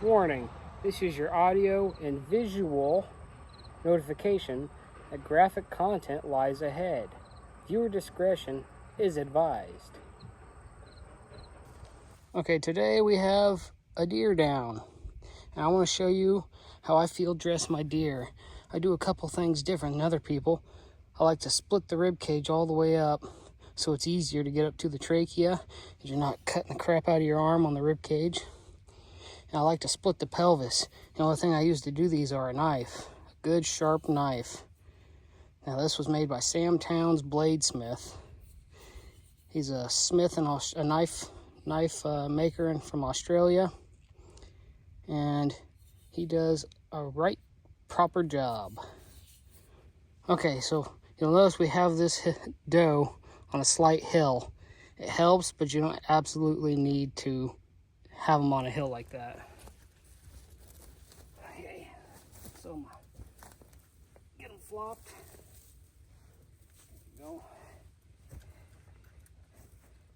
Warning, this is your audio and visual notification that graphic content lies ahead. Viewer discretion is advised. Okay, today we have a deer down. And I want to show you how I field dress my deer. I do a couple things different than other people. I like to split the rib cage all the way up so it's easier to get up to the trachea because you're not cutting the crap out of your arm on the rib cage. And I like to split the pelvis. The only thing I use to do these are a knife, a good sharp knife. Now this was made by Sam Towns Bladesmith. He's a smith and a knife maker from Australia, and he does a right proper job. Okay, so you'll notice we have this doe on a slight hill. It helps, but you don't absolutely need to have them on a hill like that. Okay, so get them flopped. There you go.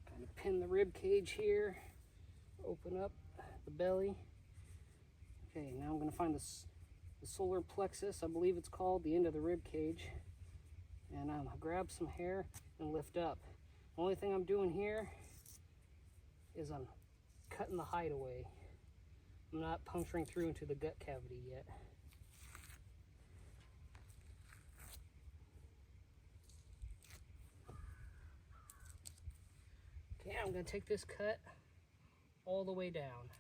Kind of pin the rib cage here. Open up the belly. Okay, now I'm going to find the solar plexus, I believe it's called, the end of the rib cage. And I'm going to grab some hair and lift up. The only thing I'm doing here is I'm cutting the hide away. I'm not puncturing through into the gut cavity yet. Okay, I'm going to take this cut all the way down.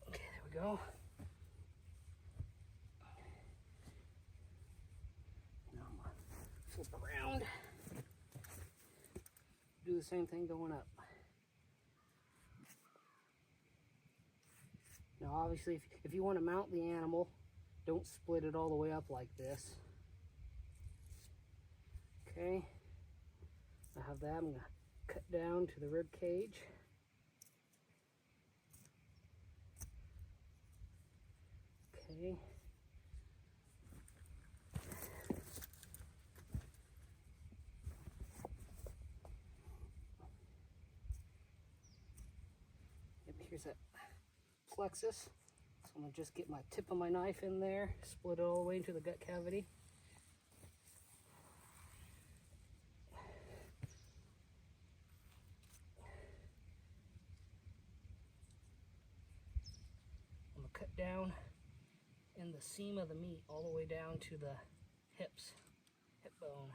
Okay, there we go. Now I'm going to flip around. Do the same thing going up. Now obviously if you want to mount the animal, don't split it all the way up like this. Okay, I have that. I'm going to cut down to the rib cage. Okay. Yep, here's that plexus. So I'm going to just get my tip of my knife in there, split it all the way into the gut cavity. I'm going to cut down in the seam of the meat all the way down to the hip bone.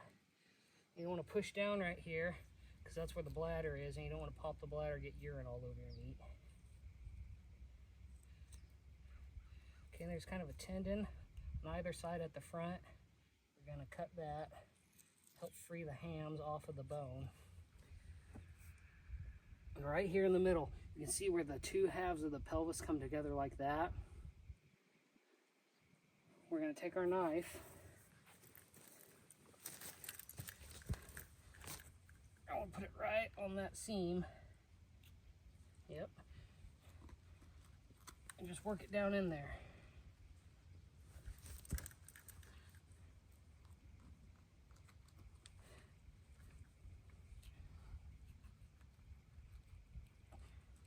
You don't want to push down right here because that's where the bladder is, and you don't want to pop the bladder and get urine all over your meat. Okay, there's kind of a tendon on either side at the front. We're going to cut that, help free the hams off of the bone. And right here in the middle, you can see where the two halves of the pelvis come together like that. We're going to take our knife, I want to put it right on that seam. Yep. And just work it down in there.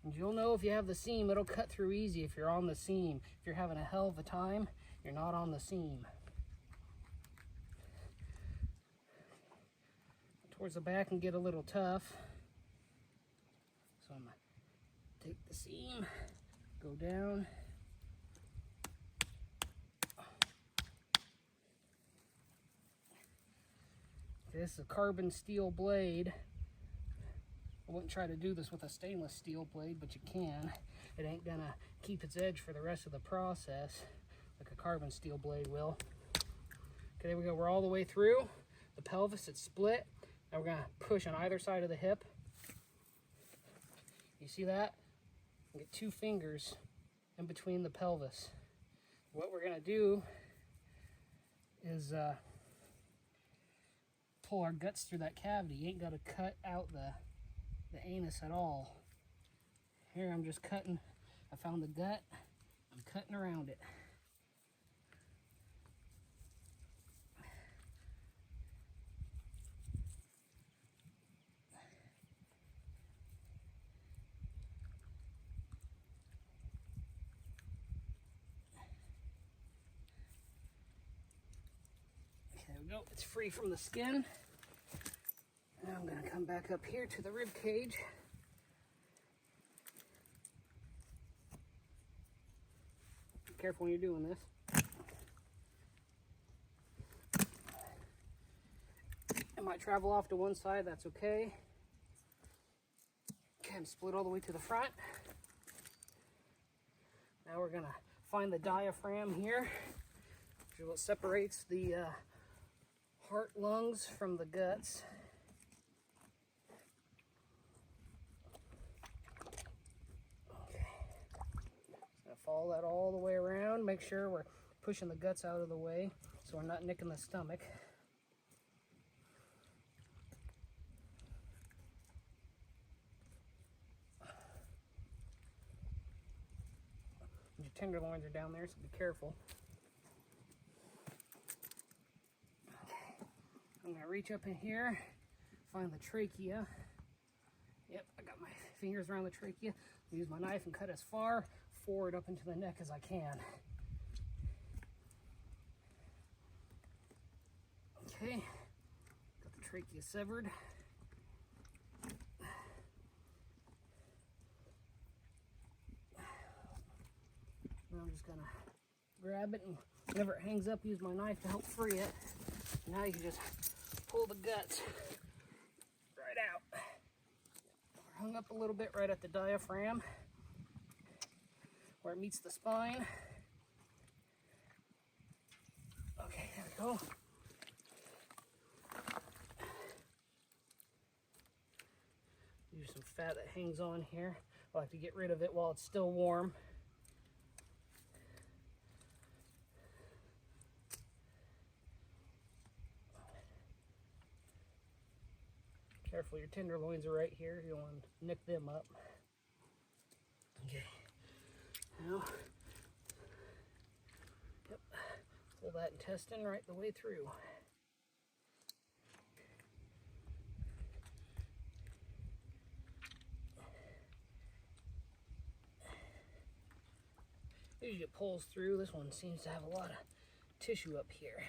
And you'll know if you have the seam, it'll cut through easy if you're on the seam. If you're having a hell of a time, you're not on the seam. Towards the back can get a little tough. So I'm going to take the seam, go down. This is a carbon steel blade. I wouldn't try to do this with a stainless steel blade, but you can. It ain't gonna keep its edge for the rest of the process like a carbon steel blade will. Okay, there we go. We're all the way through the pelvis. It's split. Now we're gonna push on either side of the hip. You see that? Get 2 fingers in between the pelvis. What we're gonna do is pull our guts through that cavity. You ain't gotta cut out the anus at all. Here I'm just cutting. I found the gut. I'm cutting around it. we go. It's free from the skin. Now I'm going to come back up here to the rib cage. Be careful when you're doing this. It might travel off to one side, that's okay. Okay, I'm split all the way to the front. Now we're going to find the diaphragm here, which is what separates the heart, lungs from the guts. Okay, just going to follow that all the way around. Make sure we're pushing the guts out of the way so we're not nicking the stomach. Your tenderloins are down there, so be careful. Okay, I'm going to reach up in here, find the trachea. Yep, I got my fingers around the trachea. Use my knife and cut as far forward up into the neck as I can. Okay, got the trachea severed. Now I'm just gonna grab it, and whenever it hangs up, use my knife to help free it. Now you can just pull the guts right out. We're hung up a little bit right at the diaphragm, where it meets the spine. Okay, there we go. Use some fat that hangs on here. I like to get rid of it while it's still warm. Careful, your tenderloins are right here. You don't want to nick them up. Okay. Now, yep, pull that intestine right the way through. Usually it pulls through. This one seems to have a lot of tissue up here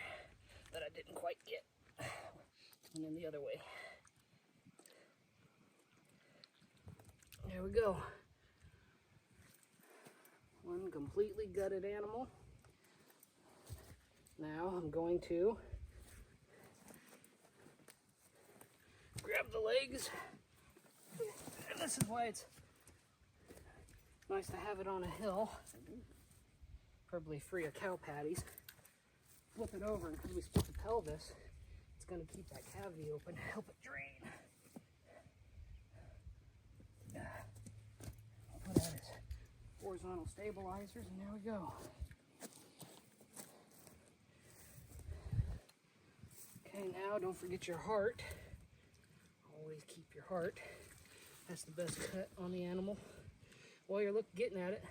that I didn't quite get. And then the other way. There we go. One completely gutted animal. Now I'm going to grab the legs. And this is why it's nice to have it on a hill. Preferably free of cow patties. Flip it over, and because we split the pelvis, it's going to keep that cavity open, help it drain. I'll put that as horizontal stabilizers, and there we go. Okay, now don't forget your heart. Always keep your heart. That's the best cut on the animal. While you're getting at it,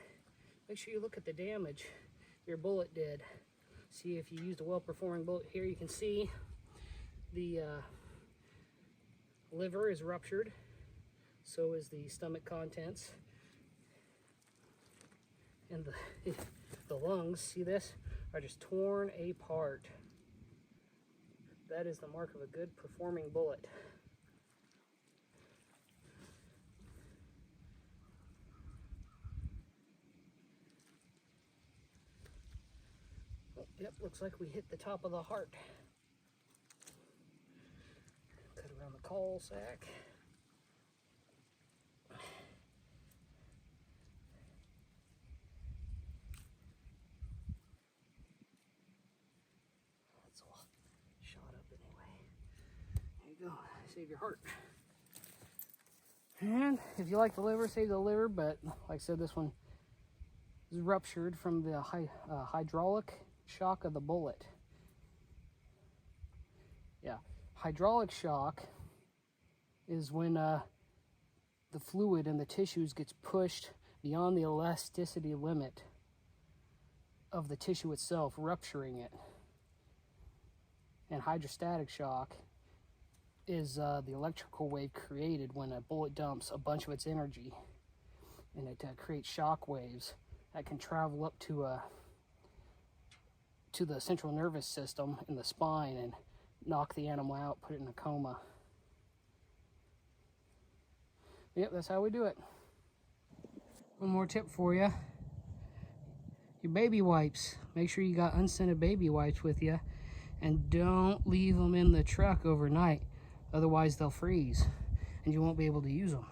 make sure you look at the damage your bullet did. See if you used a well-performing bullet. Here you can see the liver is ruptured. So is the stomach contents. And the lungs, see this, are just torn apart. That is the mark of a good performing bullet. Oh, yep, looks like we hit the top of the heart. Cut around the caul sac. That's all shot up anyway. There you go, save your heart. And if you like the liver, save the liver, but like I said, this one is ruptured from the hydraulic shock of the bullet. Yeah, hydraulic shock is when the fluid in the tissues gets pushed beyond the elasticity limit of the tissue itself, rupturing it. And hydrostatic shock is the electrical wave created when a bullet dumps a bunch of its energy, and it creates shock waves that can travel up to the central nervous system in the spine and knock the animal out, put it in a coma. Yep, that's how we do it. One more tip for you. Your baby wipes. Make sure you got unscented baby wipes with you, and don't leave them in the truck overnight. Otherwise they'll freeze and you won't be able to use them.